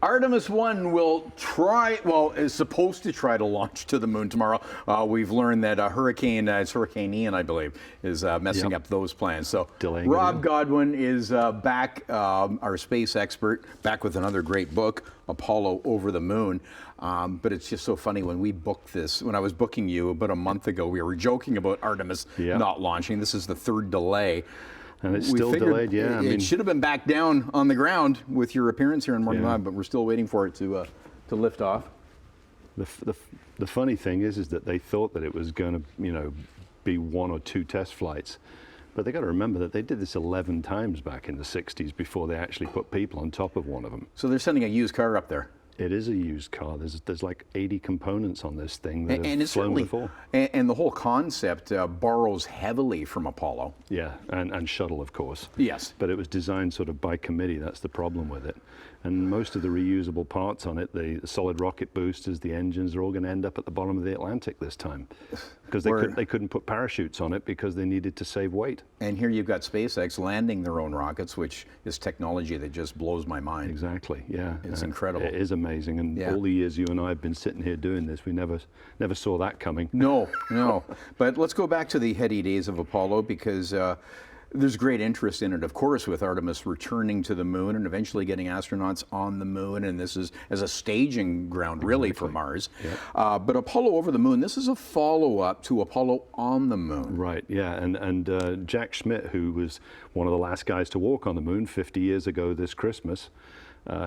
Artemis 1 will try, well, is supposed to try to launch to the moon tomorrow. We've learned that it's Hurricane Ian, I believe, is messing up those plans. So Delaying Rob Godwin is back, our space expert, back with another great book, Apollo Over the Moon. But it's just so funny when we booked this, when I was booking you about a month ago, we were joking about Artemis not launching. This is the third delay. And it's still delayed, yeah. It should have been back down on the ground with your appearance here in Morning Live, but we're still waiting for it to lift off. The funny thing is that they thought that it was going to, be 1 or 2 test flights. But they got to remember that they did this 11 times back in the 60s before they actually put people on top of one of them. So they're sending a used car up there. It is a used car. There's like 80 components on this thing that have flown before. And the whole concept borrows heavily from Apollo. Yeah, and shuttle, of course. Yes. But it was designed sort of by committee. That's the problem with it. And most of the reusable parts on it, the solid rocket boosters, the engines, are all going to end up at the bottom of the Atlantic this time. Because they couldn't put parachutes on it because they needed to save weight. And here you've got SpaceX landing their own rockets, which is technology that just blows my mind. Exactly, yeah. It's incredible. It is amazing. And all the years you and I have been sitting here doing this, we never saw that coming. No. But let's go back to the heady days of Apollo, because there's great interest in it, of course, with Artemis returning to the moon and eventually getting astronauts on the moon. And this is as a staging ground, really, for Mars. But Apollo Over the Moon, this is a follow-up to Apollo on the Moon. Right, yeah. And Jack Schmitt, who was one of the last guys to walk on the moon 50 years ago this Christmas,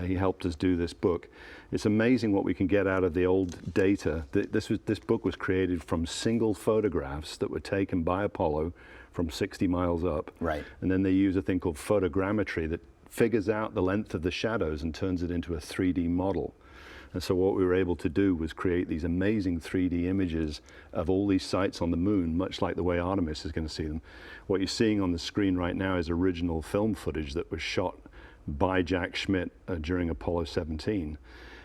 he helped us do this book. It's amazing what we can get out of the old data. This book was created from single photographs that were taken by Apollo from 60 miles up. Right. And then they use a thing called photogrammetry that figures out the length of the shadows and turns it into a 3D model. And so what we were able to do was create these amazing 3D images of all these sites on the moon, much like the way Artemis is going to see them. What you're seeing on the screen right now is original film footage that was shot by Jack Schmitt during Apollo 17.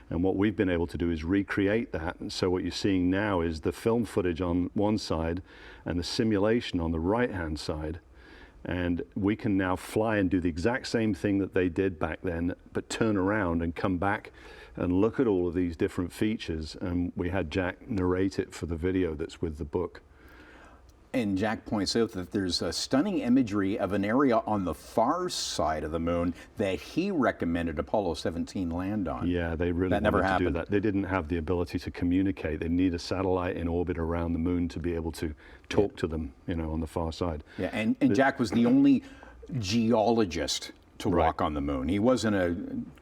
And what we've been able to do is recreate that. And so what you're seeing now is the film footage on one side and the simulation on the right-hand side. And we can now fly and do the exact same thing that they did back then, but turn around and come back and look at all of these different features. And we had Jack narrate it for the video that's with the book. And Jack points out that there's a stunning imagery of an area on the far side of the moon that he recommended Apollo 17 land on. Yeah, they really that never wanted to happened. do that. They didn't have the ability to communicate. They need a satellite in orbit around the moon to be able to talk to them, on the far side. Yeah, and Jack was the only geologist to walk on the moon. He wasn't a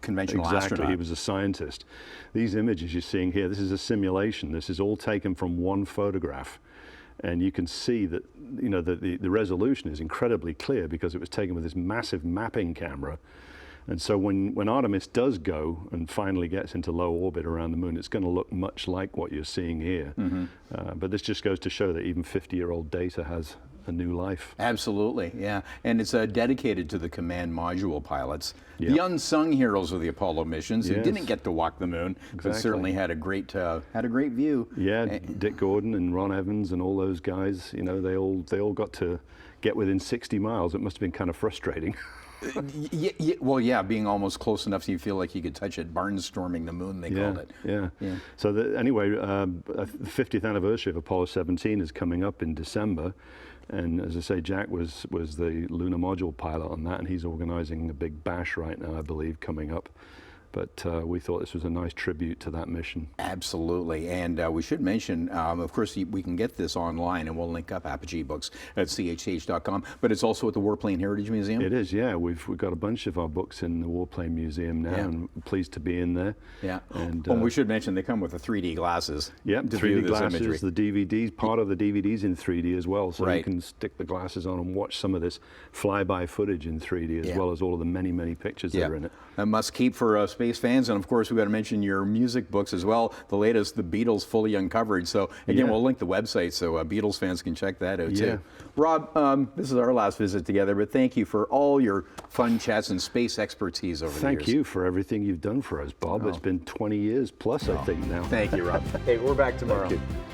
conventional astronaut. He was a scientist. These images you're seeing here, this is a simulation. This is all taken from one photograph. And you can see that, the resolution is incredibly clear because it was taken with this massive mapping camera. And so when Artemis does go and finally gets into low orbit around the moon, it's going to look much like what you're seeing here. But this just goes to show that even 50-year-old data has a new life. Absolutely, yeah. And it's dedicated to the command module pilots, the unsung heroes of the Apollo missions who didn't get to walk the moon, but certainly had a great view. Yeah, Dick Gordon and Ron Evans and all those guys, they all got to get within 60 miles. It must have been kind of frustrating. Well, yeah, being almost close enough so you feel like you could touch it. Barnstorming the moon, they called it. Yeah. So anyway, the 50th anniversary of Apollo 17 is coming up in December. And as I say, Jack was the lunar module pilot on that, and he's organizing a big bash right now, I believe, coming up. But we thought this was a nice tribute to that mission. Absolutely. And we should mention, of course, we can get this online, and we'll link up Apogee Books at chh.com. But it's also at the Warplane Heritage Museum? It is, yeah. We've got a bunch of our books in the Warplane Museum now, and we're pleased to be in there. Yeah. And we should mention they come with the 3D glasses. Yep, 3D glasses, the DVDs, part of the DVD's in 3D as well. So you can stick the glasses on and watch some of this flyby footage in 3D as well as all of the many, many pictures that are in it. A must keep for space fans. And of course, we've got to mention your music books as well. The latest, The Beatles Fully Uncovered. So again, we'll link the website so Beatles fans can check that out too. Rob, this is our last visit together, but thank you for all your fun chats and space expertise over the years. Thank you for everything you've done for us, Bob. It's been 20 years plus, I think, now. Thank you, Rob. Hey, we're back tomorrow. Thank you.